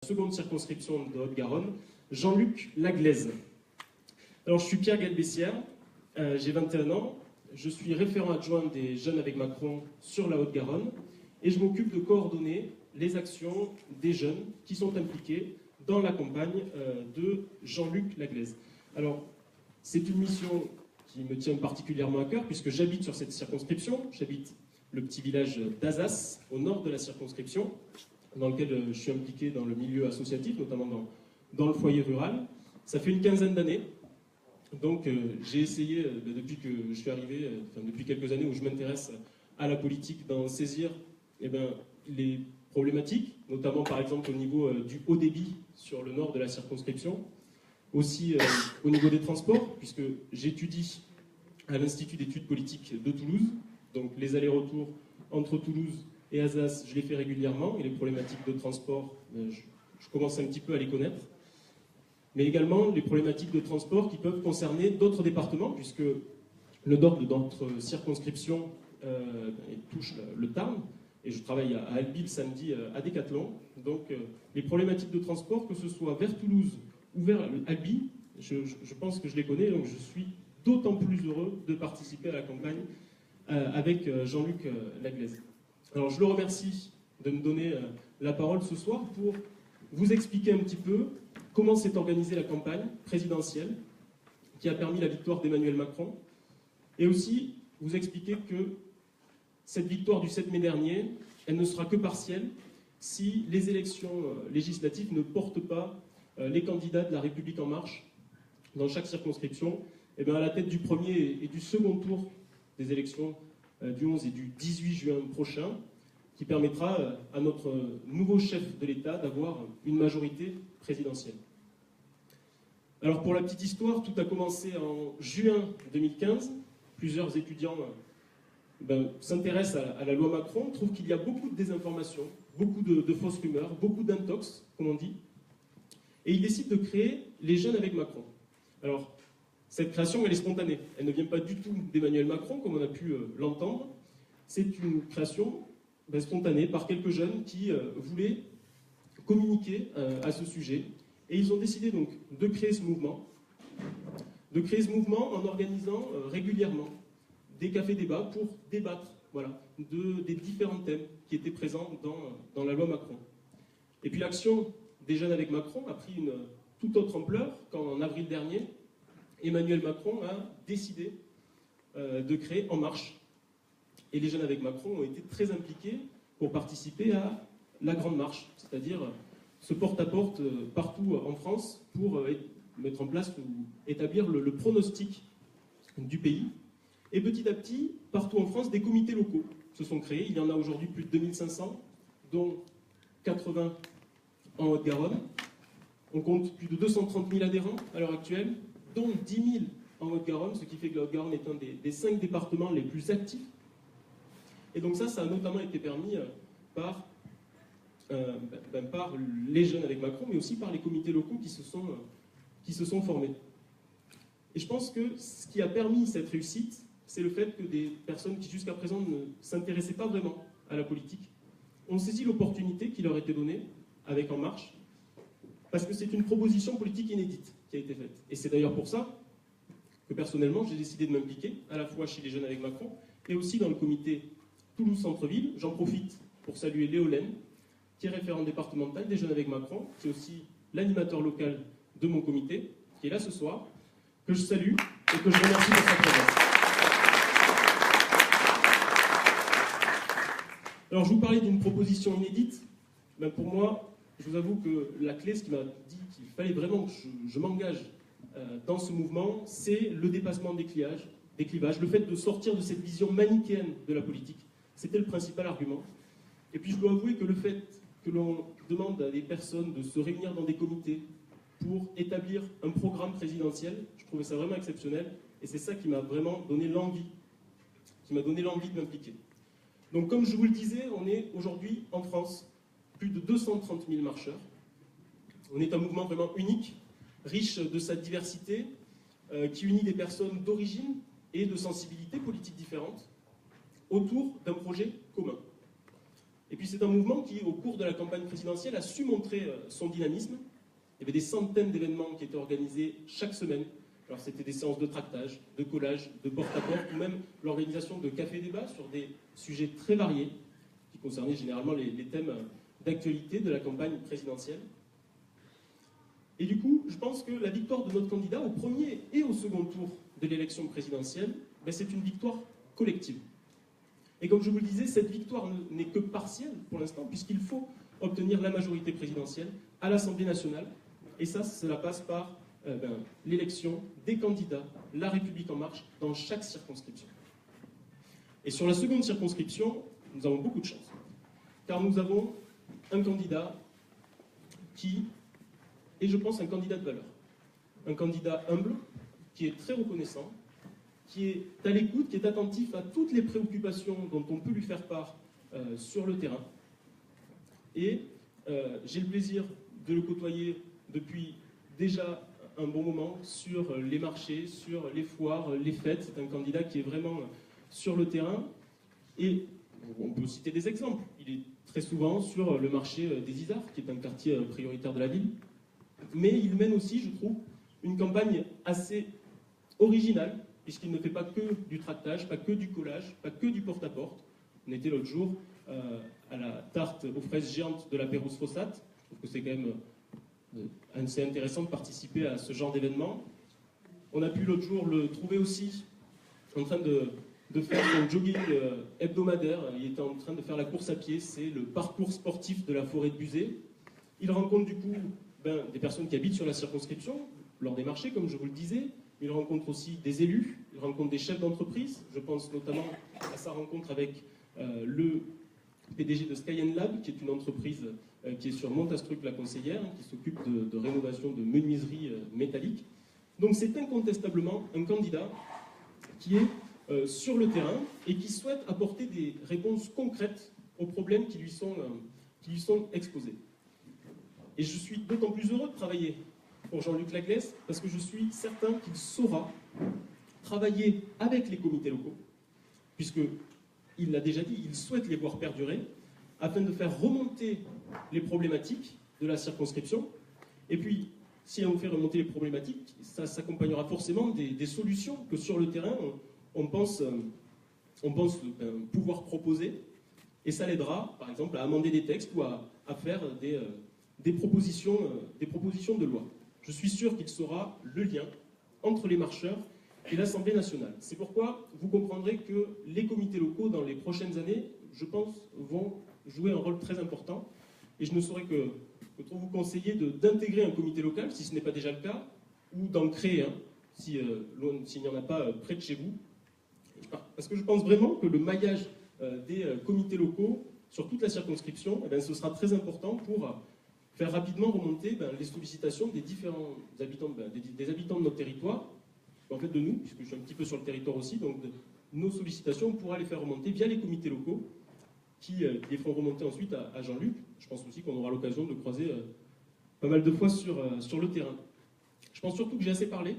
Seconde circonscription de Haute-Garonne, Jean-Luc Laglaise. Alors, je suis Pierre Galbessière, j'ai 21 ans, je suis référent adjoint des Jeunes avec Macron sur la Haute-Garonne et je m'occupe de coordonner les actions des jeunes qui sont impliqués dans la campagne de Jean-Luc Laglaise. Alors, c'est une mission qui me tient particulièrement à cœur puisque j'habite sur cette circonscription, j'habite le petit village d'Azas, au nord de la circonscription, dans lequel je suis impliqué dans le milieu associatif, notamment dans le foyer rural. Ça fait une quinzaine d'années. Donc j'ai essayé, depuis que je suis arrivé, depuis quelques années où je m'intéresse à la politique, d'en saisir les problématiques, notamment par exemple au niveau du haut débit sur le nord de la circonscription, aussi au niveau des transports, puisque j'étudie à l'Institut d'études politiques de Toulouse, donc les allers-retours entre Toulouse et Azaz, je les fais régulièrement, et les problématiques de transport, je commence un petit peu à les connaître. Mais également les problématiques de transport qui peuvent concerner d'autres départements, puisque le nord de notre circonscription touche le Tarn, et je travaille à Albi le samedi à Décathlon. Donc les problématiques de transport, que ce soit vers Toulouse ou vers Albi, je pense que je les connais, donc je suis d'autant plus heureux de participer à la campagne avec Jean-Luc Laglaise. Alors je le remercie de me donner la parole ce soir pour vous expliquer un petit peu comment s'est organisée la campagne présidentielle qui a permis la victoire d'Emmanuel Macron, et aussi vous expliquer que cette victoire du 7 mai dernier, elle ne sera que partielle si les élections législatives ne portent pas les candidats de la République En Marche dans chaque circonscription à la tête du premier et du second tour des élections du 11 et du 18 juin prochain, qui permettra à notre nouveau chef de l'État d'avoir une majorité présidentielle. Alors pour la petite histoire, tout a commencé en juin 2015. Plusieurs étudiants s'intéressent à la loi Macron, trouvent qu'il y a beaucoup de désinformation, beaucoup de fausses rumeurs, beaucoup d'intox, comme on dit, et ils décident de créer les Jeunes avec Macron. Alors, cette création, elle est spontanée. Elle ne vient pas du tout d'Emmanuel Macron, comme on a pu l'entendre. C'est une création spontanée par quelques jeunes qui voulaient communiquer à ce sujet. Et ils ont décidé donc de créer ce mouvement en organisant régulièrement des cafés-débats pour débattre des différents thèmes qui étaient présents dans la loi Macron. Et puis l'action des Jeunes avec Macron a pris une toute autre ampleur quand, en avril dernier, Emmanuel Macron a décidé de créer En Marche. Et les Jeunes avec Macron ont été très impliqués pour participer à la Grande Marche, c'est-à-dire ce porte-à-porte partout en France pour mettre en place ou établir le pronostic du pays. Et petit à petit, partout en France, des comités locaux se sont créés. Il y en a aujourd'hui plus de 2500, dont 80 en Haute-Garonne. On compte plus de 230 000 adhérents à l'heure actuelle, dont 10 000 en Haute-Garonne, ce qui fait que la Haute-Garonne est un des 5 départements les plus actifs. Et donc ça a notamment été permis par les Jeunes avec Macron, mais aussi par les comités locaux qui se sont formés. Et je pense que ce qui a permis cette réussite, c'est le fait que des personnes qui jusqu'à présent ne s'intéressaient pas vraiment à la politique ont saisi l'opportunité qui leur était donnée avec En Marche, parce que c'est une proposition politique inédite qui a été faite. Et c'est d'ailleurs pour ça que personnellement j'ai décidé de m'impliquer, à la fois chez les Jeunes avec Macron, et aussi dans le comité Toulouse Centre-Ville. J'en profite pour saluer Léo Laine, qui est référent départemental des Jeunes avec Macron, qui est aussi l'animateur local de mon comité, qui est là ce soir, que je salue et que je remercie de sa présence. Alors, je vous parlais d'une proposition inédite. Pour moi, je vous avoue que la clé, ce qui m'a dit qu'il fallait vraiment que je m'engage dans ce mouvement, c'est le dépassement des clivages, le fait de sortir de cette vision manichéenne de la politique. C'était le principal argument. Et puis, je dois avouer que le fait que l'on demande à des personnes de se réunir dans des comités pour établir un programme présidentiel, je trouvais ça vraiment exceptionnel, et c'est ça qui m'a vraiment donné l'envie, de m'impliquer. Donc comme je vous le disais, on est aujourd'hui en France plus de 230 000 marcheurs. On est un mouvement vraiment unique, riche de sa diversité, qui unit des personnes d'origine et de sensibilités politiques différentes autour d'un projet commun. Et puis c'est un mouvement qui, au cours de la campagne présidentielle, a su montrer son dynamisme. Il y avait des centaines d'événements qui étaient organisés chaque semaine. Alors c'était des séances de tractage, de collage, de porte-à-porte, ou même l'organisation de cafés-débats sur des sujets très variés, qui concernaient généralement les thèmes d'actualité de la campagne présidentielle. Et du coup, je pense que la victoire de notre candidat au premier et au second tour de l'élection présidentielle, c'est une victoire collective. Et comme je vous le disais, cette victoire n'est que partielle pour l'instant, puisqu'il faut obtenir la majorité présidentielle à l'Assemblée nationale. Et ça, cela passe par l'élection des candidats, La République En Marche, dans chaque circonscription. Et sur la seconde circonscription, nous avons beaucoup de chance, car nous avons un candidat qui est, je pense, un candidat de valeur. Un candidat humble, qui est très reconnaissant, qui est à l'écoute, qui est attentif à toutes les préoccupations dont on peut lui faire part sur le terrain. Et j'ai le plaisir de le côtoyer depuis déjà un bon moment sur les marchés, sur les foires, les fêtes. C'est un candidat qui est vraiment sur le terrain. Et on peut citer des exemples. Il est très souvent sur le marché des Isards, qui est un quartier prioritaire de la ville. Mais il mène aussi, je trouve, une campagne assez originale, puisqu'il ne fait pas que du tractage, pas que du collage, pas que du porte-à-porte. On était l'autre jour à la tarte aux fraises géantes de la Pérouse Fossat. Je trouve que c'est quand même assez intéressant de participer à ce genre d'événement. On a pu l'autre jour le trouver aussi en train de faire son jogging hebdomadaire. Il était en train de faire la course à pied, c'est le parcours sportif de la forêt de Buzet. Il rencontre du coup des personnes qui habitent sur la circonscription, lors des marchés, comme je vous le disais. Il rencontre aussi des élus, il rencontre des chefs d'entreprise. Je pense notamment à sa rencontre avec le PDG de Skyen Lab, qui est une entreprise qui est sur Montastruc la Conseillère, qui s'occupe de rénovation de menuiseries métalliques. Donc c'est incontestablement un candidat qui est sur le terrain et qui souhaite apporter des réponses concrètes aux problèmes qui lui sont exposés. Et je suis d'autant plus heureux de travailler pour Jean-Luc Laglaise, parce que je suis certain qu'il saura travailler avec les comités locaux, puisqu'il l'a déjà dit, il souhaite les voir perdurer, afin de faire remonter les problématiques de la circonscription. Et puis, si on fait remonter les problématiques, ça s'accompagnera forcément des solutions que sur le terrain, on pense pouvoir proposer, et ça l'aidera, par exemple, à amender des textes ou à faire des propositions de loi. Je suis sûr qu'il saura le lien entre les marcheurs et l'Assemblée nationale. C'est pourquoi vous comprendrez que les comités locaux, dans les prochaines années, je pense, vont jouer un rôle très important. Et je ne saurais que trop vous conseiller d'intégrer un comité local, si ce n'est pas déjà le cas, ou d'en créer un, s'il n'y en a pas près de chez vous. Parce que je pense vraiment que le maillage des comités locaux sur toute la circonscription, ce sera très important pour faire rapidement remonter les sollicitations des différents habitants, des habitants de notre territoire, en fait de nous, puisque je suis un petit peu sur le territoire aussi, donc nos sollicitations, on pourra les faire remonter via les comités locaux, qui les feront remonter ensuite à Jean-Luc. Je pense aussi qu'on aura l'occasion de le croiser pas mal de fois sur le terrain. Je pense surtout que j'ai assez parlé.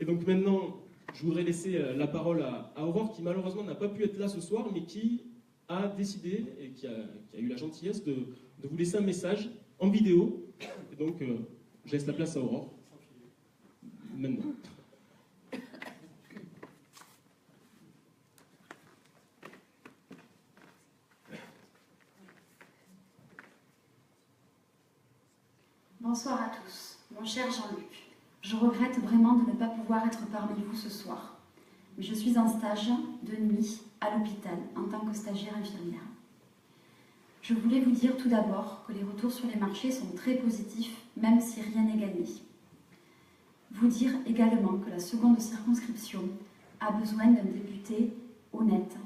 Et donc maintenant, je voudrais laisser la parole à Aurore, qui malheureusement n'a pas pu être là ce soir, mais qui a décidé, et qui a eu la gentillesse de vous laisser un message en vidéo. Et donc, je laisse la place à Aurore. Maintenant. Bonsoir à tous. Mon cher Jean-Luc, je regrette vraiment de ne pas pouvoir être parmi vous ce soir. Mais je suis en stage de nuit à l'hôpital en tant que stagiaire infirmière. Je voulais vous dire tout d'abord que les retours sur les marchés sont très positifs, même si rien n'est gagné. Vous dire également que la seconde circonscription a besoin d'un député honnête,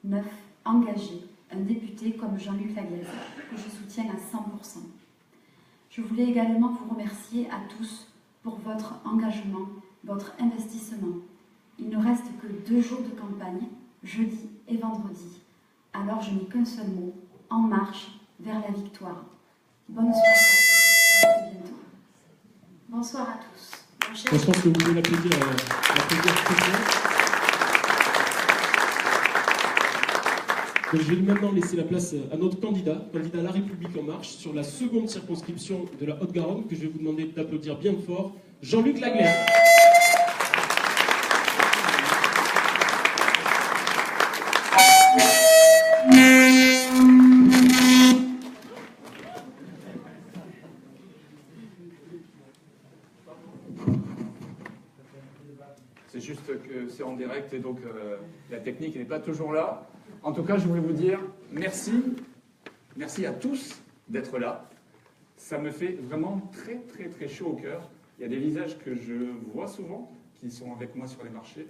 neuf, engagé, un député comme Jean-Luc Laglaise, que je soutiens à 100%. Je voulais également vous remercier à tous pour votre engagement, votre investissement. Il ne reste que 2 jours de campagne, jeudi et vendredi. Alors je n'ai qu'un seul mot, en marche vers la victoire. Bonne soirée, à très bientôt. Bonsoir à tous. Je pense que vous pouvez l'applaudir très bien. Donc, je vais maintenant laisser la place à notre candidat La République En Marche, sur la seconde circonscription de la Haute-Garonne, que je vais vous demander d'applaudir bien fort, Jean-Luc Laglaise. C'est juste que c'est en direct et donc la technique n'est pas toujours là. En tout cas, je voulais vous dire merci. Merci à tous d'être là. Ça me fait vraiment très, très, très chaud au cœur. Il y a des visages que je vois souvent, qui sont avec moi sur les marchés.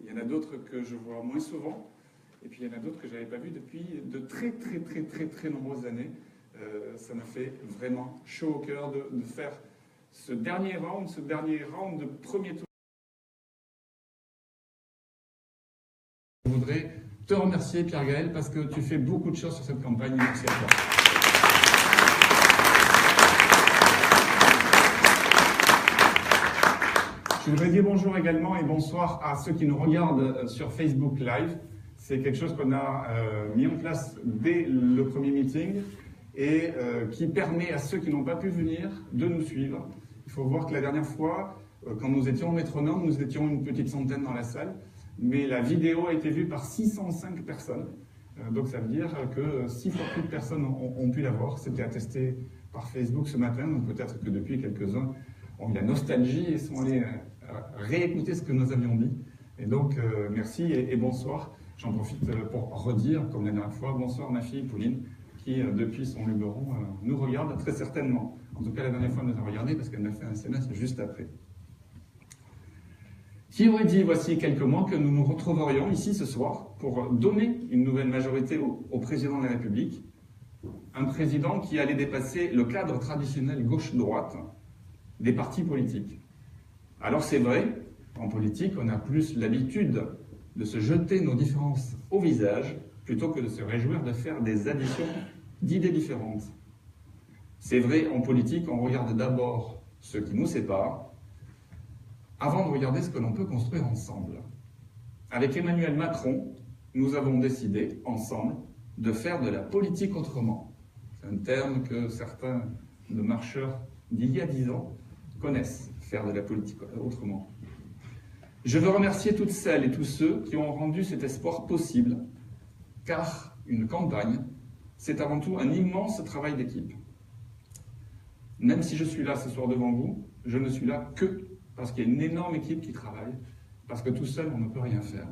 Il y en a d'autres que je vois moins souvent. Et puis il y en a d'autres que je n'avais pas vus depuis de très, très, très, très, très nombreuses années. Ça me fait vraiment chaud au cœur de faire ce dernier round de premier tour. Je voudrais te remercier, Pierre-Gaël, parce que tu fais beaucoup de choses sur cette campagne. Merci à toi. Je voudrais dire bonjour également et bonsoir à ceux qui nous regardent sur Facebook Live. C'est quelque chose qu'on a mis en place dès le premier meeting et qui permet à ceux qui n'ont pas pu venir de nous suivre. Il faut voir que la dernière fois, quand nous étions au Métronome, nous étions une petite centaine dans la salle. Mais la vidéo a été vue par 605 personnes. Donc ça veut dire que 6 fois plus de personnes ont pu la voir. C'était attesté par Facebook ce matin, donc peut-être que depuis quelques-uns ont eu la nostalgie et sont allés réécouter ce que nous avions dit. Et donc merci et bonsoir. J'en profite pour redire, comme la dernière fois, bonsoir ma fille Pauline, qui depuis son Luberon nous regarde très certainement. En tout cas la dernière fois elle nous a regardé parce qu'elle m'a fait un SMS juste après. Qui aurait dit, voici quelques mois, que nous nous retrouverions ici ce soir pour donner une nouvelle majorité au président de la République, un président qui allait dépasser le cadre traditionnel gauche-droite des partis politiques. Alors c'est vrai, en politique, on a plus l'habitude de se jeter nos différences au visage plutôt que de se réjouir de faire des additions d'idées différentes. C'est vrai, en politique, on regarde d'abord ce qui nous sépare, avant de regarder ce que l'on peut construire ensemble. Avec Emmanuel Macron, nous avons décidé, ensemble, de faire de la politique autrement. C'est un terme que certains de marcheurs d'il y a 10 ans connaissent, faire de la politique autrement. Je veux remercier toutes celles et tous ceux qui ont rendu cet espoir possible, car une campagne, c'est avant tout un immense travail d'équipe. Même si je suis là ce soir devant vous, je ne suis là que parce qu'il y a une énorme équipe qui travaille, parce que tout seul, on ne peut rien faire.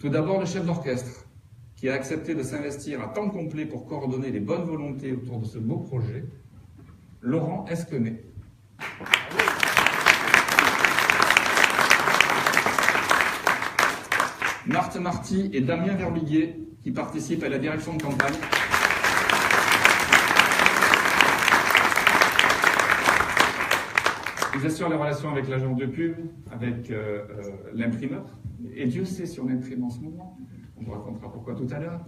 Tout d'abord, le chef d'orchestre, qui a accepté de s'investir à temps complet pour coordonner les bonnes volontés autour de ce beau projet, Laurent Esquenet. Marthe Marty et Damien Verbiguier, qui participent à la direction de campagne. Ils assurent les relations avec l'agence de pub, avec l'imprimeur, et Dieu sait si on imprime en ce moment, on vous racontera pourquoi tout à l'heure,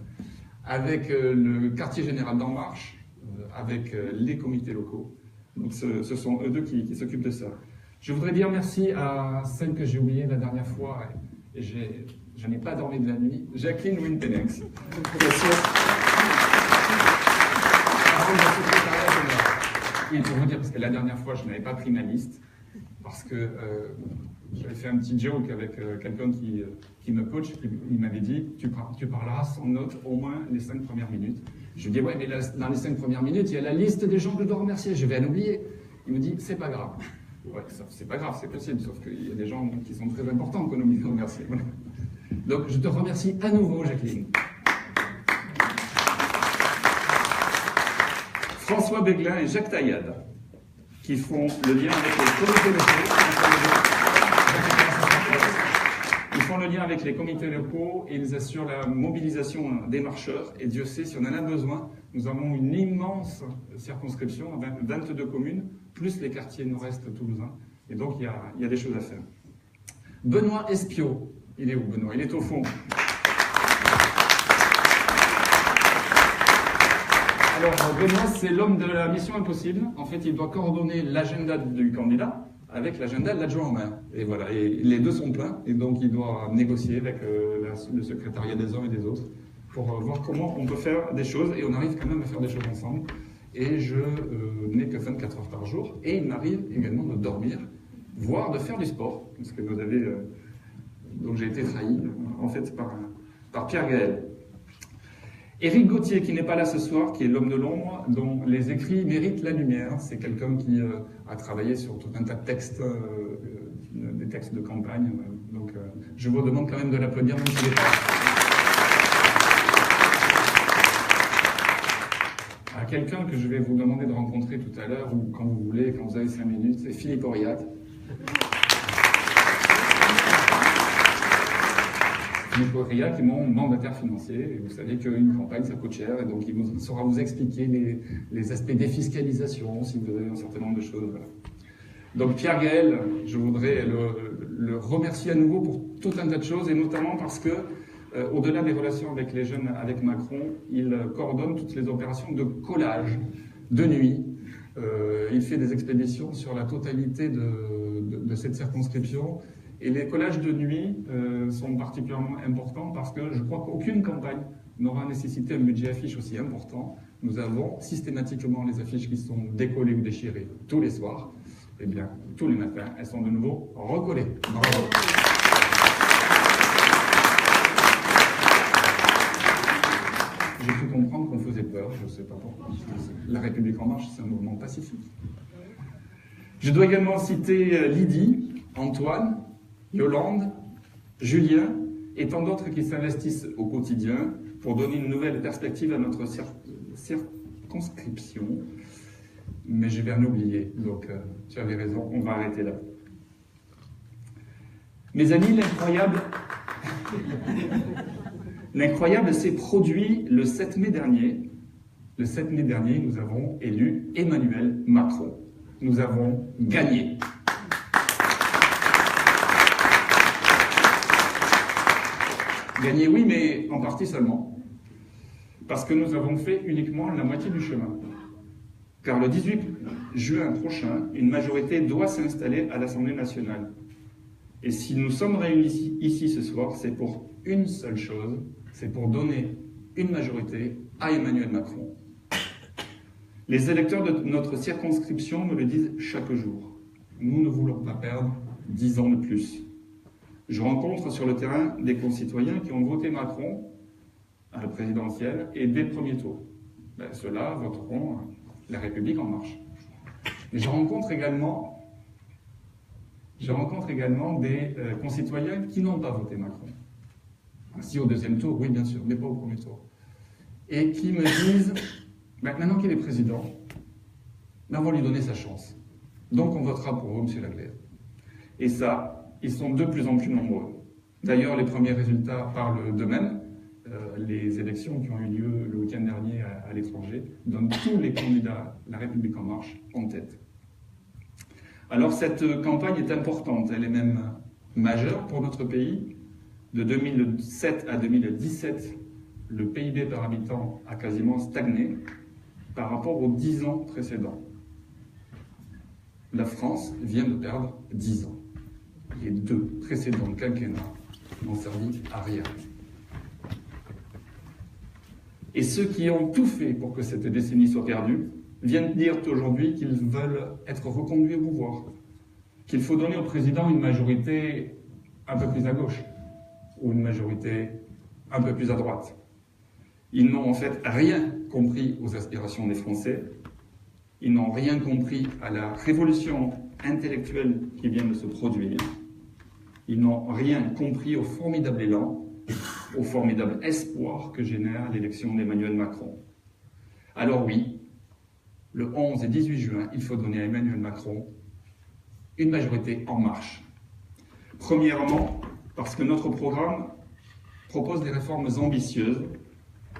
avec le quartier général d'En Marche, avec les comités locaux. Donc ce sont eux deux qui s'occupent de ça. Je voudrais dire merci à celle que j'ai oubliée la dernière fois, et je n'ai pas dormi de la nuit, Jacqueline Winpenex. Et pour vous dire, parce que la dernière fois, je n'avais pas pris ma liste, parce que j'avais fait un petit joke avec quelqu'un qui me coach, il m'avait dit, tu parleras sans note au moins les 5 premières minutes. Je lui dis, ouais, mais dans les 5 premières minutes, il y a la liste des gens que je dois remercier, je vais en oublier. Il me dit, c'est pas grave. Ouais, c'est pas grave, c'est possible, sauf qu'il y a des gens qui sont très importants qu'on oublie de remercier. Voilà. Donc, je te remercie à nouveau, Jacqueline. François Béglin et Jacques Taillade, qui font le lien avec les comités locaux. Ils font le lien avec les comités locaux et ils assurent la mobilisation des marcheurs. Et Dieu sait si on en a besoin. Nous avons une immense circonscription, 22 communes, plus les quartiers nord-est toulousains. Et donc, il y a des choses à faire. Benoît Espiau, il est où Benoît? Il est au fond. Alors, Benoît, c'est l'homme de la mission impossible. En fait, il doit coordonner l'agenda du candidat avec l'agenda de l'adjoint au maire. Et voilà, et les deux sont pleins, et donc il doit négocier avec le secrétariat des uns et des autres pour voir comment on peut faire des choses, et on arrive quand même à faire des choses ensemble. Et je n'ai que 24 heures par jour, et il m'arrive également de dormir, voire de faire du sport, parce que vous avez... donc j'ai été trahi, en fait, par Pierre Gaël. Éric Gauthier, qui n'est pas là ce soir, qui est l'homme de l'ombre, dont les écrits méritent la lumière. C'est quelqu'un qui a travaillé sur tout un tas de textes, des textes de campagne. Donc je vous demande quand même de l'applaudir, même s'il est pas là. À quelqu'un que je vais vous demander de rencontrer tout à l'heure, ou quand vous voulez, quand vous avez 5 minutes, c'est Philippe Auriat. Philippe Auriat, qui est mon mandataire financier, et vous savez qu'une campagne, ça coûte cher, et donc il saura vous expliquer les aspects défiscalisation, si vous avez un certain nombre de choses. Voilà. Donc Pierre Gaël, je voudrais le remercier à nouveau pour tout un tas de choses, et notamment parce que, au-delà des relations avec les jeunes, avec Macron, il coordonne toutes les opérations de collage de nuit. Il fait des expéditions sur la totalité de cette circonscription. Et les collages de nuit sont particulièrement importants parce que je crois qu'aucune campagne n'aura nécessité un budget affiche aussi important. Nous avons systématiquement les affiches qui sont décollées ou déchirées tous les soirs. Eh bien, tous les matins, elles sont de nouveau recollées. Bravo. J'ai pu comprendre qu'on faisait peur, je ne sais pas pourquoi. La République en marche, c'est un mouvement pacifique. Je dois également citer Lydie, Antoine, Yolande, Julien et tant d'autres qui s'investissent au quotidien pour donner une nouvelle perspective à notre circonscription. Mais je vais en oublier, donc tu avais raison, on va arrêter là. Mes amis, l'incroyable s'est produit le 7 mai dernier. Le 7 mai dernier, nous avons élu Emmanuel Macron. Nous avons gagné. Gagné, oui, mais en partie seulement. Parce que nous avons fait uniquement la moitié du chemin. Car le 18 juin prochain, une majorité doit s'installer à l'Assemblée nationale. Et si nous sommes réunis ici ce soir, c'est pour une seule chose, c'est pour donner une majorité à Emmanuel Macron. Les électeurs de notre circonscription me le disent chaque jour. Nous ne voulons pas perdre 10 ans de plus. Je rencontre sur le terrain des concitoyens qui ont voté Macron à la présidentielle et dès le premier tour. Ceux-là voteront La République en marche. Et je rencontre également des concitoyens qui n'ont pas voté Macron. Si au deuxième tour, oui bien sûr, mais pas au premier tour. Et qui me disent, maintenant qu'il est président, on va lui donner sa chance. Donc on votera pour vous, M. Laglaise. Et ça, ils sont de plus en plus nombreux. D'ailleurs, les premiers résultats parlent d'eux-mêmes. Les élections qui ont eu lieu le week-end dernier à l'étranger donnent tous les candidats La République en marche en tête. Alors cette campagne est importante, elle est même majeure pour notre pays. De 2007 à 2017, le PIB par habitant a quasiment stagné par rapport aux 10 ans précédents. La France vient de perdre 10 ans. Les 2 précédents quinquennats n'ont servi à rien. Et ceux qui ont tout fait pour que cette décennie soit perdue viennent dire aujourd'hui qu'ils veulent être reconduits au pouvoir, qu'il faut donner au président une majorité un peu plus à gauche ou une majorité un peu plus à droite. Ils n'ont en fait rien compris aux aspirations des Français, ils n'ont rien compris à la révolution intellectuelle qui vient de se produire, ils n'ont rien compris au formidable élan, au formidable espoir que génère l'élection d'Emmanuel Macron. Alors oui, le 11 et 18 juin, il faut donner à Emmanuel Macron une majorité en marche. Premièrement, parce que notre programme propose des réformes ambitieuses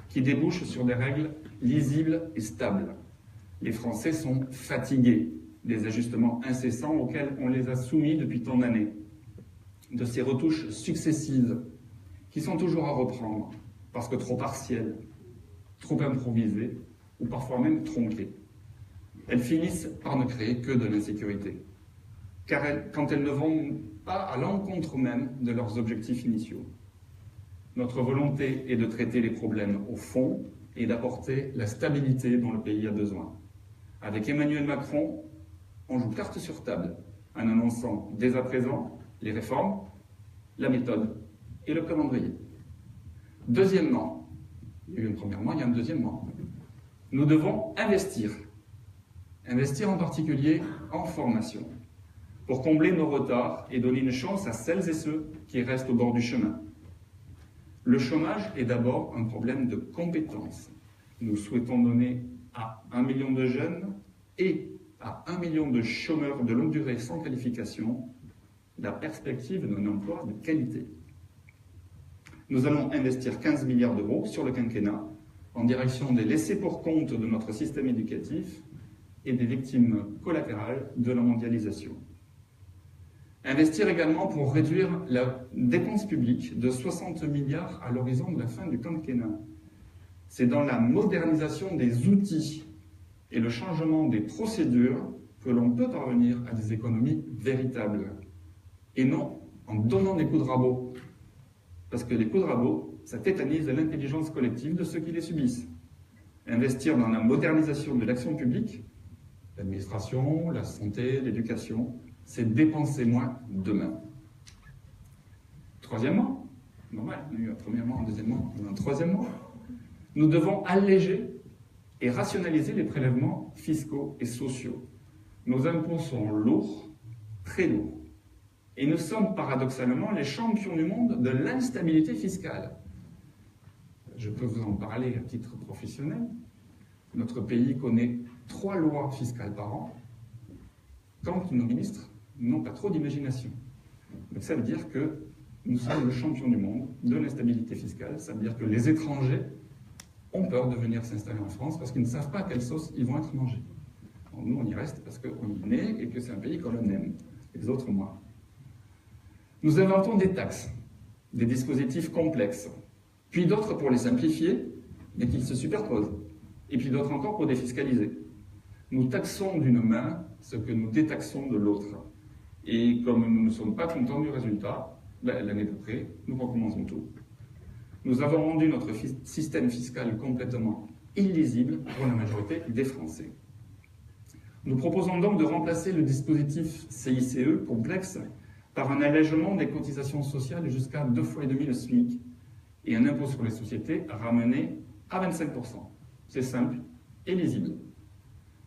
qui débouchent sur des règles lisibles et stables. Les Français sont fatigués des ajustements incessants auxquels on les a soumis depuis tant d'années, de ces retouches successives qui sont toujours à reprendre, parce que trop partielles, trop improvisées, ou parfois même tronquées. Elles finissent par ne créer que de l'insécurité, quand elles ne vont pas à l'encontre même de leurs objectifs initiaux. Notre volonté est de traiter les problèmes au fond et d'apporter la stabilité dont le pays a besoin. Avec Emmanuel Macron, on joue carte sur table en annonçant dès à présent les réformes, la méthode et le calendrier. Deuxièmement, il y a eu un premièrement, il y a un deuxièmement. Nous devons investir. Investir en particulier en formation, pour combler nos retards et donner une chance à celles et ceux qui restent au bord du chemin. Le chômage est d'abord un problème de compétences. Nous souhaitons donner à 1 million de jeunes et à 1 million de chômeurs de longue durée sans qualification la perspective d'un emploi de qualité. Nous allons investir 15 milliards d'euros sur le quinquennat en direction des laissés-pour-compte de notre système éducatif et des victimes collatérales de la mondialisation. Investir également pour réduire la dépense publique de 60 milliards à l'horizon de la fin du quinquennat. C'est dans la modernisation des outils et le changement des procédures que l'on peut parvenir à des économies véritables. Et non en donnant des coups de rabot. Parce que les coups de rabot, ça tétanise l'intelligence collective de ceux qui les subissent. Investir dans la modernisation de l'action publique, l'administration, la santé, l'éducation, c'est dépenser moins demain. Troisièmement, normal, il y a eu un premièrement, un deuxièmement, un troisièmement, nous devons alléger et rationaliser les prélèvements fiscaux et sociaux. Nos impôts sont lourds, très lourds. Et nous sommes paradoxalement les champions du monde de l'instabilité fiscale. Je peux vous en parler à titre professionnel. Notre pays connaît 3 lois fiscales par an, quand nos ministres n'ont pas trop d'imagination. Donc ça veut dire que nous sommes le champion du monde de l'instabilité fiscale. Ça veut dire que les étrangers ont peur de venir s'installer en France parce qu'ils ne savent pas à quelle sauce ils vont être mangés. Alors nous, on y reste parce qu'on y est né et que c'est un pays qu'on aime. Les autres, moins. Nous inventons des taxes, des dispositifs complexes, puis d'autres pour les simplifier, mais qui se superposent, et puis d'autres encore pour défiscaliser. Nous taxons d'une main ce que nous détaxons de l'autre. Et comme nous ne sommes pas contents du résultat, l'année d'après, nous recommençons tout. Nous avons rendu notre système fiscal complètement illisible pour la majorité des Français. Nous proposons donc de remplacer le dispositif CICE complexe par un allègement des cotisations sociales jusqu'à 2,5 fois le SMIC et un impôt sur les sociétés ramené à 25%. C'est simple et lisible.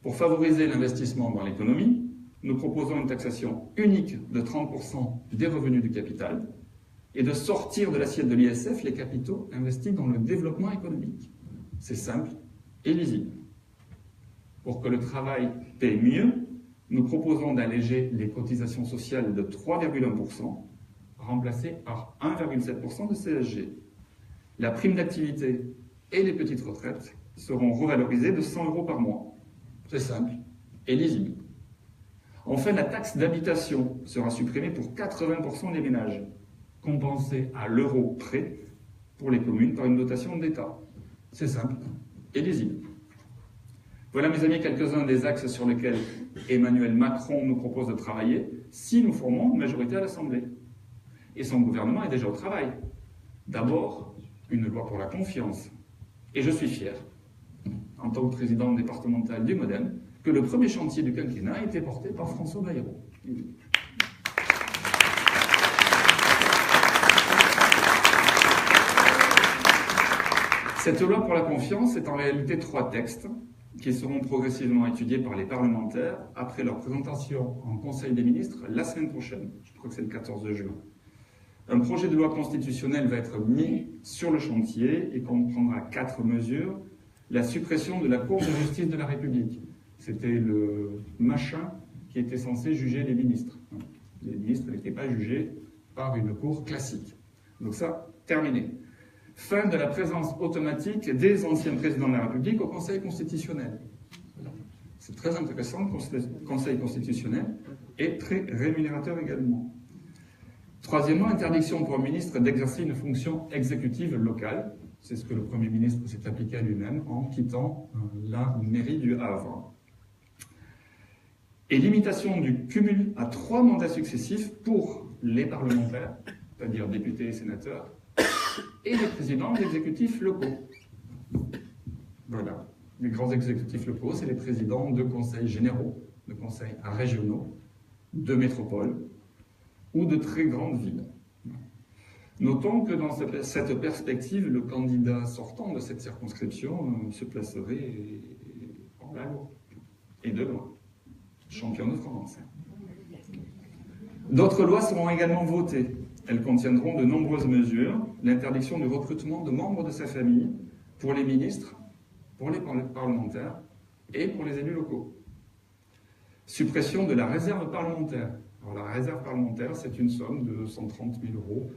Pour favoriser l'investissement dans l'économie, nous proposons une taxation unique de 30% des revenus du capital et de sortir de l'assiette de l'ISF les capitaux investis dans le développement économique. C'est simple et lisible. Pour que le travail paie mieux, nous proposons d'alléger les cotisations sociales de 3,1%, remplacées par 1,7% de CSG. La prime d'activité et les petites retraites seront revalorisées de 100 € par mois. C'est simple et lisible. Enfin, la taxe d'habitation sera supprimée pour 80% des ménages, compensée à l'euro près pour les communes par une dotation d'État. C'est simple et lisible. Voilà, mes amis, quelques-uns des axes sur lesquels Emmanuel Macron nous propose de travailler si nous formons une majorité à l'Assemblée. Et son gouvernement est déjà au travail. D'abord, une loi pour la confiance. Et je suis fier, en tant que président départemental du Modem, que le premier chantier du quinquennat a été porté par François Bayrou. Cette loi pour la confiance est en réalité 3 textes qui seront progressivement étudiés par les parlementaires après leur présentation en Conseil des ministres la semaine prochaine. Je crois que c'est le 14 juin. Un projet de loi constitutionnelle va être mis sur le chantier et comprendra 4 mesures. La suppression de la Cour de justice de la République. C'était le machin qui était censé juger les ministres. Les ministres n'étaient pas jugés par une cour classique. Donc ça, terminé. Fin de la présence automatique des anciens présidents de la République au Conseil constitutionnel. C'est très intéressant, le Conseil constitutionnel, et très rémunérateur également. Troisièmement, interdiction pour un ministre d'exercer une fonction exécutive locale. C'est ce que le Premier ministre s'est appliqué à lui-même en quittant la mairie du Havre. Et limitation du cumul à 3 mandats successifs pour les parlementaires, c'est-à-dire députés et sénateurs, et les présidents d'exécutifs locaux. Voilà. Les grands exécutifs locaux, c'est les présidents de conseils généraux, de conseils régionaux, de métropoles ou de très grandes villes. Notons que dans cette perspective, le candidat sortant de cette circonscription se placerait en avant, et de loin, champion de France. D'autres lois seront également votées. Elles contiendront de nombreuses mesures, l'interdiction du recrutement de membres de sa famille pour les ministres, pour les parlementaires et pour les élus locaux. Suppression de la réserve parlementaire. Alors, la réserve parlementaire, c'est une somme de 130 000 euros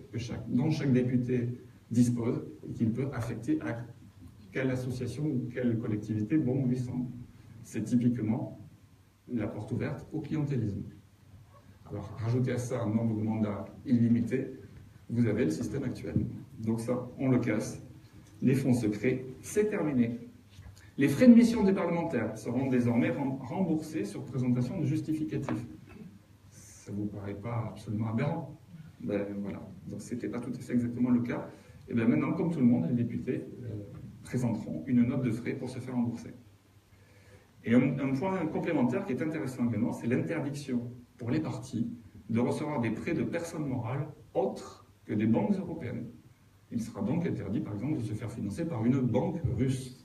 dont chaque député dispose et qu'il peut affecter à quelle association ou quelle collectivité bon lui semble. C'est typiquement la porte ouverte au clientélisme. Alors, rajoutez à ça un nombre de mandats illimité, vous avez le système actuel. Donc ça, on le casse. Les fonds secrets, c'est terminé. Les frais de mission des parlementaires seront désormais remboursés sur présentation de justificatifs. Ça ne vous paraît pas absolument aberrant? Ben voilà, donc ce n'était pas tout à fait exactement le cas. Et bien maintenant, comme tout le monde, les députés présenteront une note de frais pour se faire rembourser. Et un point complémentaire qui est intéressant également, c'est l'interdiction pour les partis de recevoir des prêts de personnes morales autres que des banques européennes. Il sera donc interdit, par exemple, de se faire financer par une banque russe.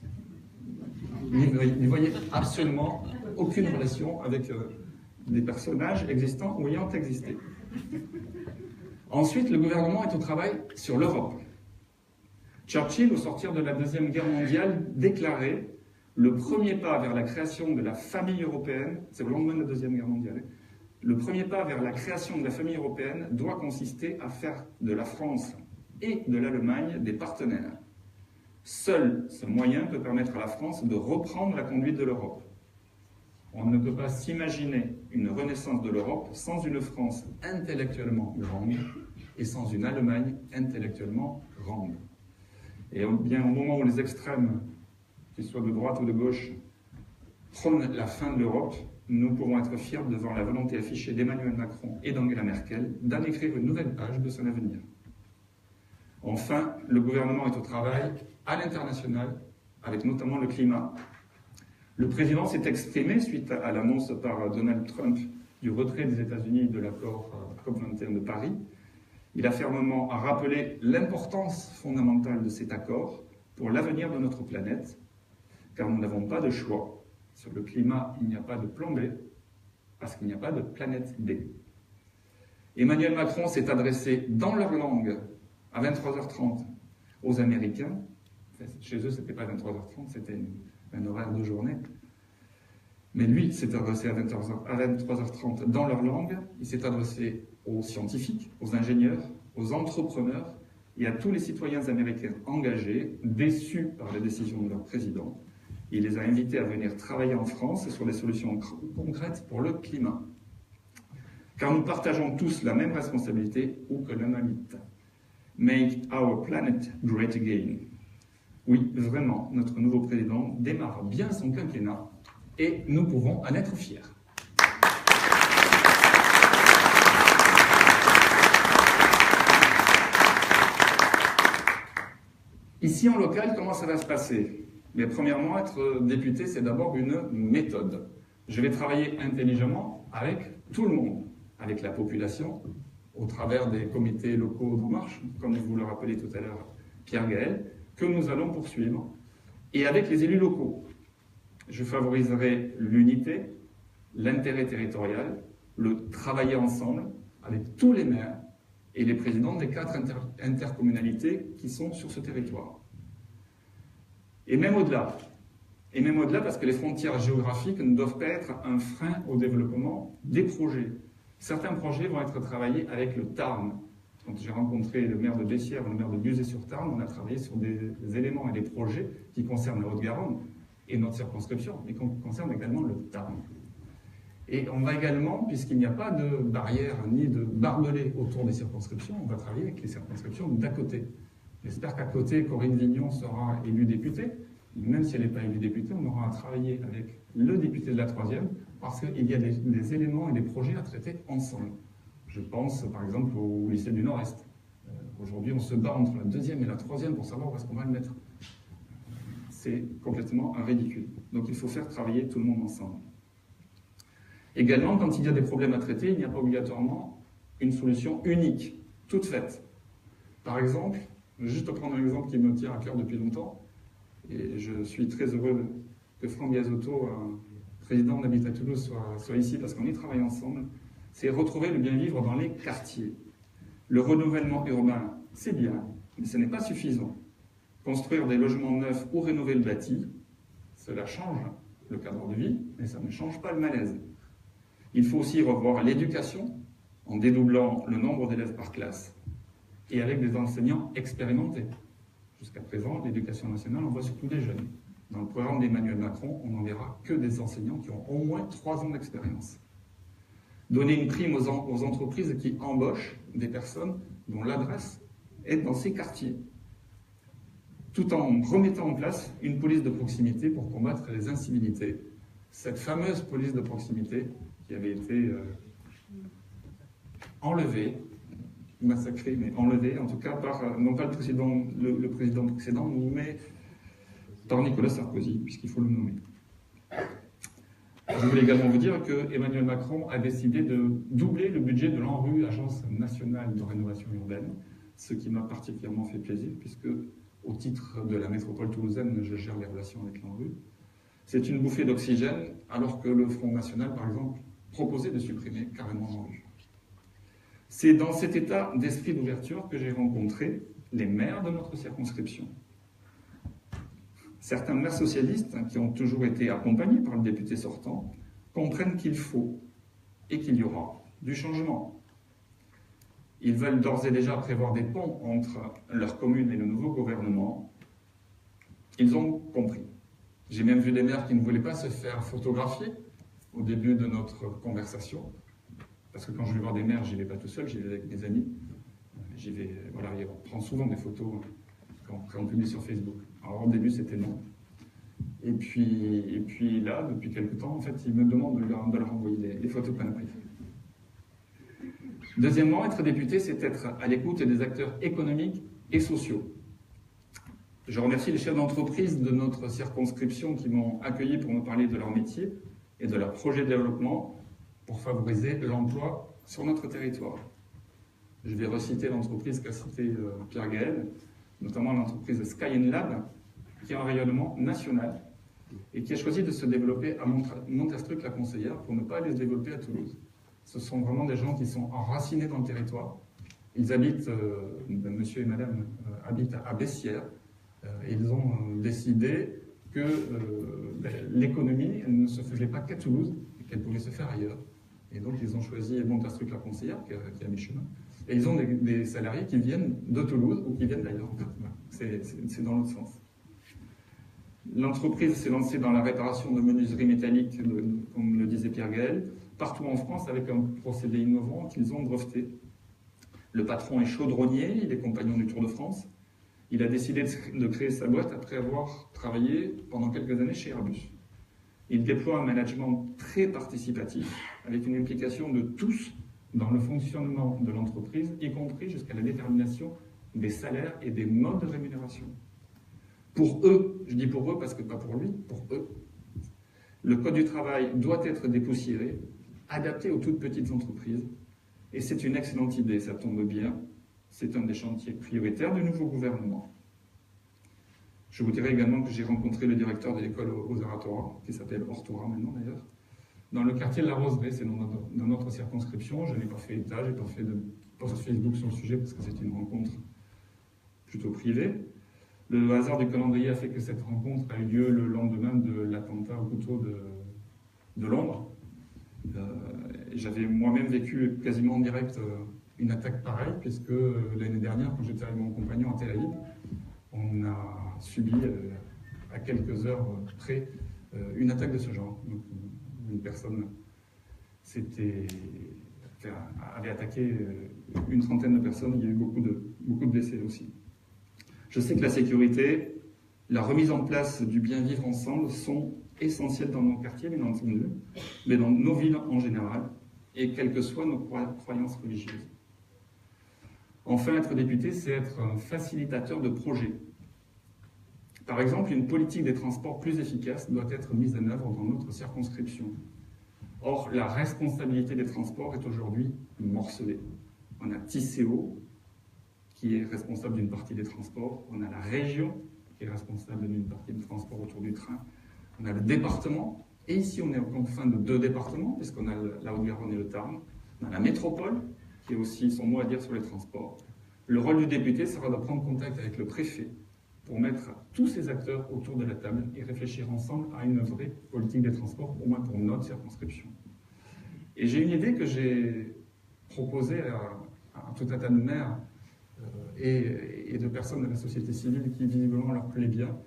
N'y voyez absolument aucune relation avec des personnages existants ou ayant existé. Ensuite, le gouvernement est au travail sur l'Europe. Churchill, au sortir de la Deuxième Guerre mondiale, déclarait « Le premier pas vers la création de la famille européenne, c'est au lendemain de la Deuxième Guerre mondiale, le premier pas vers la création de la famille européenne doit consister à faire de la France et de l'Allemagne des partenaires. Seul ce moyen peut permettre à la France de reprendre la conduite de l'Europe. On ne peut pas s'imaginer une renaissance de l'Europe sans une France intellectuellement grande et sans une Allemagne intellectuellement grande. Et bien au moment où les extrêmes, qu'ils soient de droite ou de gauche, prônent la fin de l'Europe, nous pouvons être fiers devant la volonté affichée d'Emmanuel Macron et d'Angela Merkel d'en écrire une nouvelle page de son avenir. Enfin, le gouvernement est au travail à l'international, avec notamment le climat. Le président s'est exprimé suite à l'annonce par Donald Trump du retrait des États-Unis de l'accord COP21 de Paris. Il a fermement rappelé l'importance fondamentale de cet accord pour l'avenir de notre planète, car nous n'avons pas de choix. Sur le climat, il n'y a pas de plan B, parce qu'il n'y a pas de planète B. Emmanuel Macron s'est adressé dans leur langue à 23h30 aux Américains. Chez eux, ce n'était pas 23h30, c'était un horaire de journée. Mais lui s'est adressé à 23h30 dans leur langue. Il s'est adressé aux scientifiques, aux ingénieurs, aux entrepreneurs et à tous les citoyens américains engagés, déçus par les décisions de leur président. Il les a invités à venir travailler en France sur des solutions concrètes pour le climat. Car nous partageons tous la même responsabilité, où que l'on habite. Make our planet great again. Oui, vraiment, notre nouveau président démarre bien son quinquennat et nous pouvons en être fiers. Ici, en local, comment ça va se passer? Mais premièrement, être député, c'est d'abord une méthode. Je vais travailler intelligemment avec tout le monde, avec la population, au travers des comités locaux d'En Marche, comme vous le rappelez tout à l'heure, Pierre Gaël, que nous allons poursuivre, et avec les élus locaux. Je favoriserai l'unité, l'intérêt territorial, le travailler ensemble avec tous les maires et les présidents des 4 intercommunalités qui sont sur ce territoire. Et même au-delà. Et même au-delà parce que les frontières géographiques ne doivent pas être un frein au développement des projets. Certains projets vont être travaillés avec le Tarn. Quand j'ai rencontré le maire de Bessières, le maire de Buzet-sur-Tarn, on a travaillé sur des éléments et des projets qui concernent la Haute-Garonne et notre circonscription, mais qui concernent également le Tarn. Et on va également, puisqu'il n'y a pas de barrière ni de barbelés autour des circonscriptions, on va travailler avec les circonscriptions d'à côté. J'espère qu'à côté, Corinne Vignon sera élue députée. Même si elle n'est pas élue députée, on aura à travailler avec le député de la 3e, parce qu'il y a des éléments et des projets à traiter ensemble. Je pense par exemple au lycée du Nord-Est. Aujourd'hui, on se bat entre la deuxième et la troisième pour savoir où est-ce qu'on va le mettre. C'est complètement un ridicule. Donc il faut faire travailler tout le monde ensemble. Également, quand il y a des problèmes à traiter, il n'y a pas obligatoirement une solution unique, toute faite. Par exemple, juste prendre un exemple qui me tient à cœur depuis longtemps, et je suis très heureux que Franck Gazotto, président d'Habitat Toulouse, soit ici parce qu'on y travaille ensemble, c'est retrouver le bien-vivre dans les quartiers. Le renouvellement urbain, c'est bien, mais ce n'est pas suffisant. Construire des logements neufs ou rénover le bâti, cela change le cadre de vie, mais ça ne change pas le malaise. Il faut aussi revoir l'éducation en dédoublant le nombre d'élèves par classe et avec des enseignants expérimentés. Jusqu'à présent, l'éducation nationale envoie surtout des jeunes. Dans le programme d'Emmanuel Macron, on n'enverra que des enseignants qui ont au moins 3 ans d'expérience. Donner une prime aux entreprises qui embauchent des personnes dont l'adresse est dans ces quartiers, tout en remettant en place une police de proximité pour combattre les incivilités. Cette fameuse police de proximité qui avait été enlevée, massacrée, mais enlevée en tout cas par, non pas le président précédent, mais par Nicolas Sarkozy, puisqu'il faut le nommer. Je voulais également vous dire que Emmanuel Macron a décidé de doubler le budget de l'ANRU, Agence nationale de rénovation urbaine, ce qui m'a particulièrement fait plaisir, puisque au titre de la métropole toulousaine, je gère les relations avec l'ANRU. C'est une bouffée d'oxygène, alors que le Front National, par exemple, proposait de supprimer carrément l'ANRU. C'est dans cet état d'esprit d'ouverture que j'ai rencontré les maires de notre circonscription. Certains maires socialistes, qui ont toujours été accompagnés par le député sortant, comprennent qu'il faut et qu'il y aura du changement. Ils veulent d'ores et déjà prévoir des ponts entre leur commune et le nouveau gouvernement. Ils ont compris. J'ai même vu des maires qui ne voulaient pas se faire photographier au début de notre conversation. Parce que quand je vais voir des maires, je n'y vais pas tout seul, j'y vais avec des amis. J'y vais, voilà, on prend souvent des photos quand on publie sur Facebook. Alors au début, c'était non. Et puis là, depuis quelques temps, en fait, ils me demandent de leur envoyer des photos qu'on a prises. Deuxièmement, être député, c'est être à l'écoute des acteurs économiques et sociaux. Je remercie les chefs d'entreprise de notre circonscription qui m'ont accueilli pour me parler de leur métier et de leur projet de développement pour favoriser l'emploi sur notre territoire. Je vais reciter l'entreprise qu'a cité Pierre Gaël, notamment l'entreprise Sky & Lab, qui a un rayonnement national et qui a choisi de se développer à Montastruc-la-Conseillère pour ne pas aller se développer à Toulouse. Ce sont vraiment des gens qui sont enracinés dans le territoire. Ils habitent, monsieur et madame habitent à Bessières, et ils ont décidé que l'économie ne se faisait pas qu'à Toulouse, et qu'elle pouvait se faire ailleurs. Et donc ils ont choisi Montastruc-la-Conseillère, qui est à mi-chemin. Et ils ont des salariés qui viennent de Toulouse ou qui viennent d'ailleurs. C'est dans l'autre sens. L'entreprise s'est lancée dans la réparation de menuiseries métalliques, comme le disait Pierre Gaël, partout en France avec un procédé innovant qu'ils ont breveté. Le patron est chaudronnier, il est compagnon du Tour de France. Il a décidé de créer sa boîte après avoir travaillé pendant quelques années chez Airbus. Il déploie un management très participatif, avec une implication de tous dans le fonctionnement de l'entreprise, y compris jusqu'à la détermination des salaires et des modes de rémunération. Pour eux, je dis pour eux parce que pas pour lui, pour eux, le code du travail doit être dépoussiéré, adapté aux toutes petites entreprises, et c'est une excellente idée, ça tombe bien, c'est un des chantiers prioritaires du nouveau gouvernement. Je vous dirai également que j'ai rencontré le directeur de l'école aux Oratora, qui s'appelle Ortora maintenant d'ailleurs, dans le quartier de la Roseraie, c'est dans notre circonscription. Je n'ai pas fait état, je n'ai pas fait de post Facebook sur le sujet parce que c'était une rencontre plutôt privée. Le hasard du calendrier a fait que cette rencontre a eu lieu le lendemain de l'attentat au couteau de Londres. J'avais moi-même vécu quasiment en direct une attaque pareille, puisque l'année dernière, quand j'étais avec mon compagnon à Tel Aviv, on a subi à quelques heures près une attaque de ce genre. Donc, une personne avait attaqué une trentaine de personnes, il y a eu beaucoup de blessés aussi. Je sais que la sécurité, la remise en place du bien vivre ensemble sont essentielles dans mon quartier, bien entendu, mais dans nos villes en général, et quelles que soient nos croyances religieuses. Enfin, être député, c'est être un facilitateur de projets. Par exemple, une politique des transports plus efficace doit être mise en œuvre dans notre circonscription. Or, la responsabilité des transports est aujourd'hui morcelée. On a Tisséo, qui est responsable d'une partie des transports. On a la région, qui est responsable d'une partie des transports autour du train. On a le département. Et ici, on est aux confins de 2 départements, puisqu'on a la Haute-Garonne et le Tarn. On a la métropole, qui a aussi son mot à dire sur les transports. Le rôle du député sera de prendre contact avec le préfet pour mettre tous ces acteurs autour de la table et réfléchir ensemble à une vraie politique des transports, au moins pour notre circonscription. Et j'ai une idée que j'ai proposée à tout un tas de maires et de personnes de la société civile qui visiblement leur plaît bien.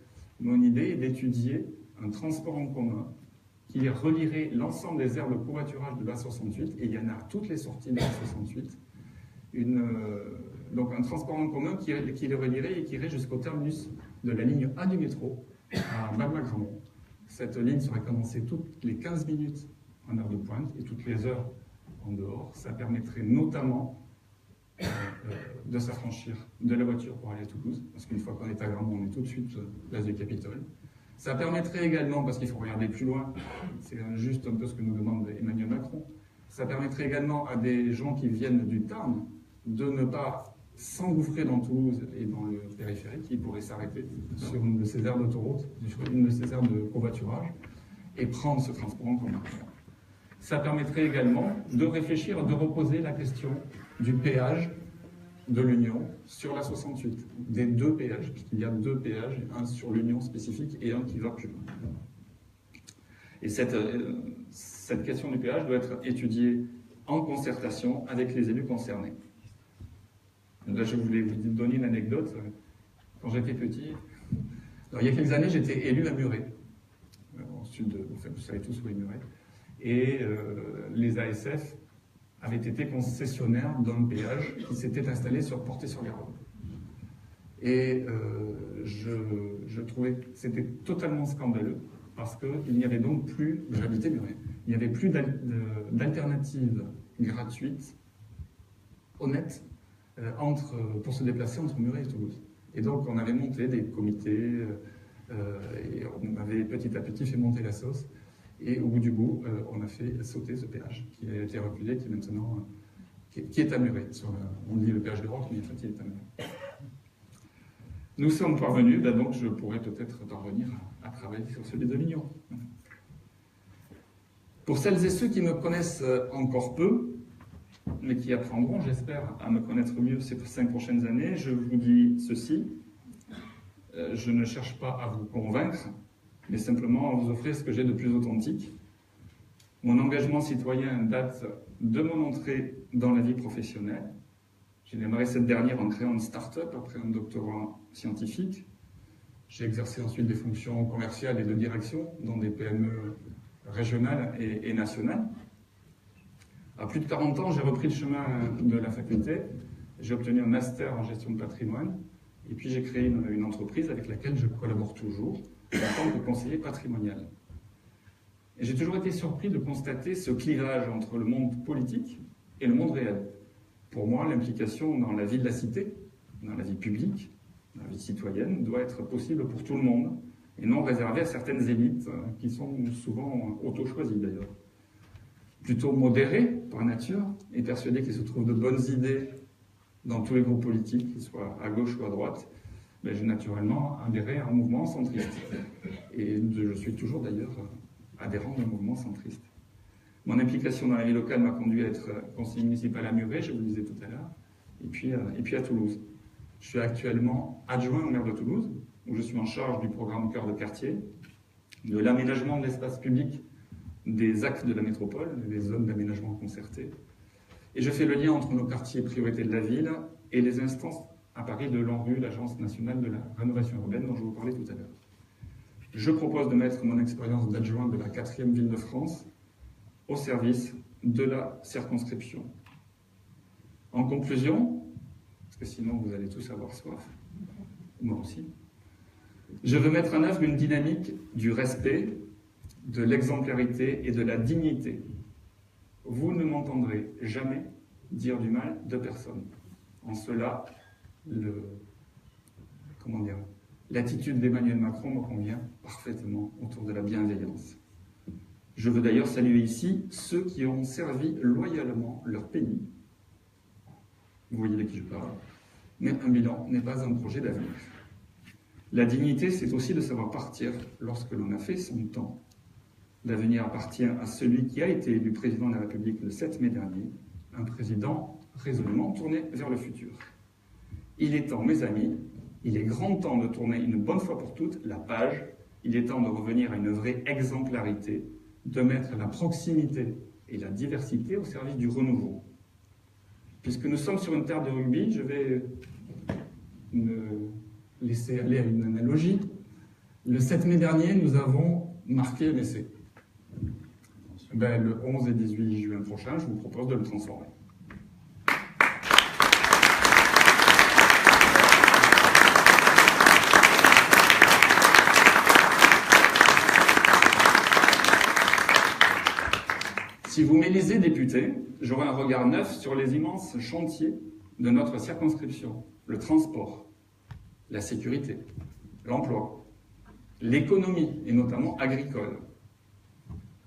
Mon idée est d'étudier un transport en commun qui relierait l'ensemble des aires de covoiturage de l'A68, et il y en a à toutes les sorties de l'A68, donc un transport en commun qui les relierait et qui irait jusqu'au terminus de la ligne A du métro, à Balma-Gramont. Cette ligne serait commencée toutes les 15 minutes en heure de pointe et toutes les heures en dehors. Ça permettrait notamment de s'affranchir de la voiture pour aller à Toulouse, parce qu'une fois qu'on est à Gramont, on est tout de suite place du Capitole. Ça permettrait également, parce qu'il faut regarder plus loin, c'est juste un peu ce que nous demande Emmanuel Macron, ça permettrait également à des gens qui viennent du Tarn de ne pas s'engouffrer dans Toulouse et dans le périphérique, ils pourraient s'arrêter sur une de ces aires d'autoroute, sur une de ces aires de covoiturage, et prendre ce transport en commun. Ça permettrait également de réfléchir, de reposer la question du péage de l'Union sur la 68, des 2 péages, puisqu'il y a 2 péages, un sur l'Union spécifique et un qui va plus loin. Et cette question du péage doit être étudiée en concertation avec les élus concernés. Là, je voulais vous donner une anecdote. Quand j'étais petit, alors, il y a quelques années, j'étais élu à Muret, au sud de, enfin, vous savez tous où est Muret, et les ASF avaient été concessionnaires d'un péage qui s'était installé sur Portet-sur-Garonne. Et je trouvais que c'était totalement scandaleux, parce qu'il n'y avait donc plus, j'habitais Muret, il n'y avait plus d'alternatives gratuites, honnêtes, pour se déplacer entre Muret et Toulouse. Et donc on avait monté des comités, et on avait petit à petit fait monter la sauce. Et au bout du bout, on a fait sauter ce péage qui a été reculé, qui est maintenant qui est à Muret. On dit le péage de Roque, mais en fait il est à Muret. Nous sommes parvenus, donc je pourrais peut-être parvenir à travailler sur celui de l'Union. Pour celles et ceux qui me connaissent encore peu, mais qui apprendront, j'espère, à me connaître mieux ces 5 prochaines années, je vous dis ceci. Je ne cherche pas à vous convaincre, mais simplement à vous offrir ce que j'ai de plus authentique. Mon engagement citoyen date de mon entrée dans la vie professionnelle. J'ai démarré cette dernière en créant une start-up après un doctorat scientifique. J'ai exercé ensuite des fonctions commerciales et de direction dans des PME régionales et nationales. À plus de 40 ans, j'ai repris le chemin de la faculté. J'ai obtenu un master en gestion de patrimoine. Et puis j'ai créé une entreprise avec laquelle je collabore toujours en tant que conseiller patrimonial. Et j'ai toujours été surpris de constater ce clivage entre le monde politique et le monde réel. Pour moi, l'implication dans la vie de la cité, dans la vie publique, dans la vie citoyenne, doit être possible pour tout le monde, et non réservée à certaines élites qui sont souvent auto-choisies d'ailleurs. Plutôt modéré par nature, et persuadé qu'il se trouve de bonnes idées dans tous les groupes politiques, qu'ils soient à gauche ou à droite, j'ai naturellement adhéré à un mouvement centriste. Et je suis toujours d'ailleurs adhérent d'un mouvement centriste. Mon implication dans la vie locale m'a conduit à être conseiller municipal à Muret, je vous le disais tout à l'heure, et puis à Toulouse. Je suis actuellement adjoint au maire de Toulouse, où je suis en charge du programme Cœur de quartier, de l'aménagement de l'espace public des axes de la métropole, des zones d'aménagement concertées. Et je fais le lien entre nos quartiers priorités de la ville et les instances à Paris de l'ANRU, l'Agence nationale de la rénovation urbaine dont je vous parlais tout à l'heure. Je propose de mettre mon expérience d'adjoint de la 4e ville de France au service de la circonscription. En conclusion, parce que sinon vous allez tous avoir soif, moi aussi, je veux mettre en œuvre une dynamique du respect, de l'exemplarité et de la dignité. Vous ne m'entendrez jamais dire du mal de personne. En cela, l'attitude d'Emmanuel Macron me convient parfaitement autour de la bienveillance. Je veux d'ailleurs saluer ici ceux qui ont servi loyalement leur pays. Vous voyez de qui je parle. Mais un bilan n'est pas un projet d'avenir. La dignité, c'est aussi de savoir partir lorsque l'on a fait son temps. L'avenir appartient à celui qui a été élu président de la République le 7 mai dernier, un président résolument tourné vers le futur. Il est temps, mes amis, il est grand temps de tourner une bonne fois pour toutes la page. Il est temps de revenir à une vraie exemplarité, de mettre la proximité et la diversité au service du renouveau. Puisque nous sommes sur une terre de rugby, je vais me laisser aller à une analogie. Le 7 mai dernier, nous avons marqué un essai. Le 11 et 18 juin prochain, je vous propose de le transformer. Si vous m'élisez député, j'aurai un regard neuf sur les immenses chantiers de notre circonscription. Le transport, la sécurité, l'emploi, l'économie, et notamment agricole.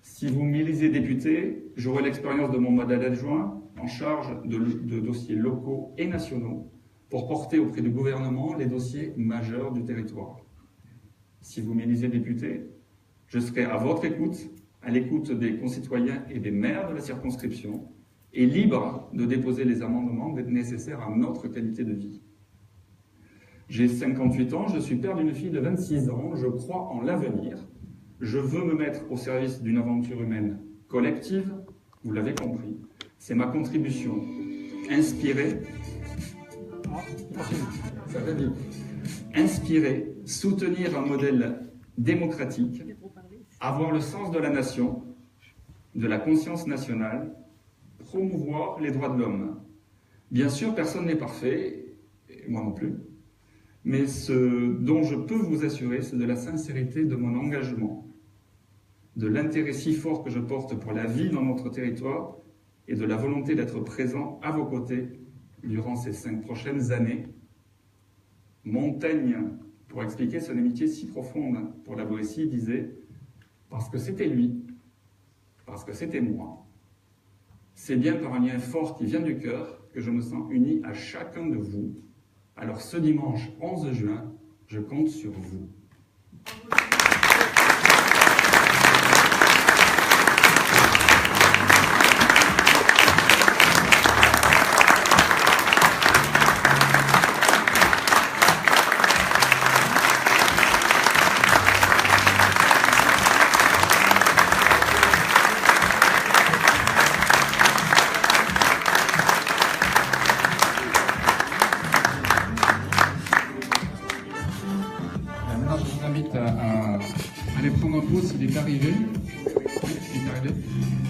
Si vous m'élisez député, j'aurai l'expérience de mon mandat d'adjoint en charge de dossiers locaux et nationaux pour porter auprès du gouvernement les dossiers majeurs du territoire. Si vous m'élisez député, je serai à votre écoute, à l'écoute des concitoyens et des maires de la circonscription, et libre de déposer les amendements nécessaires à notre qualité de vie. J'ai 58 ans, je suis père d'une fille de 26 ans, je crois en l'avenir. Je veux me mettre au service d'une aventure humaine collective, vous l'avez compris. C'est ma contribution. Inspirer, soutenir un modèle démocratique, avoir le sens de la nation, de la conscience nationale, promouvoir les droits de l'homme. Bien sûr, personne n'est parfait, et moi non plus, mais ce dont je peux vous assurer, c'est de la sincérité de mon engagement, de l'intérêt si fort que je porte pour la vie dans notre territoire et de la volonté d'être présent à vos côtés durant ces 5 prochaines années. Montaigne, pour expliquer son amitié si profonde pour la Boétie, disait « Parce que c'était lui, parce que c'était moi. C'est bien par un lien fort qui vient du cœur que je me sens uni à chacun de vous. Alors ce dimanche 11 juin, je compte sur vous. » Il est arrivé,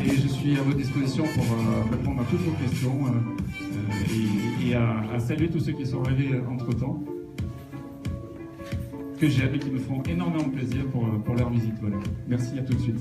et je suis à votre disposition pour répondre à toutes vos questions et à saluer tous ceux qui sont arrivés entre-temps, que j'aime et qui me font énormément plaisir pour leur visite. Voilà. Merci, à tout de suite.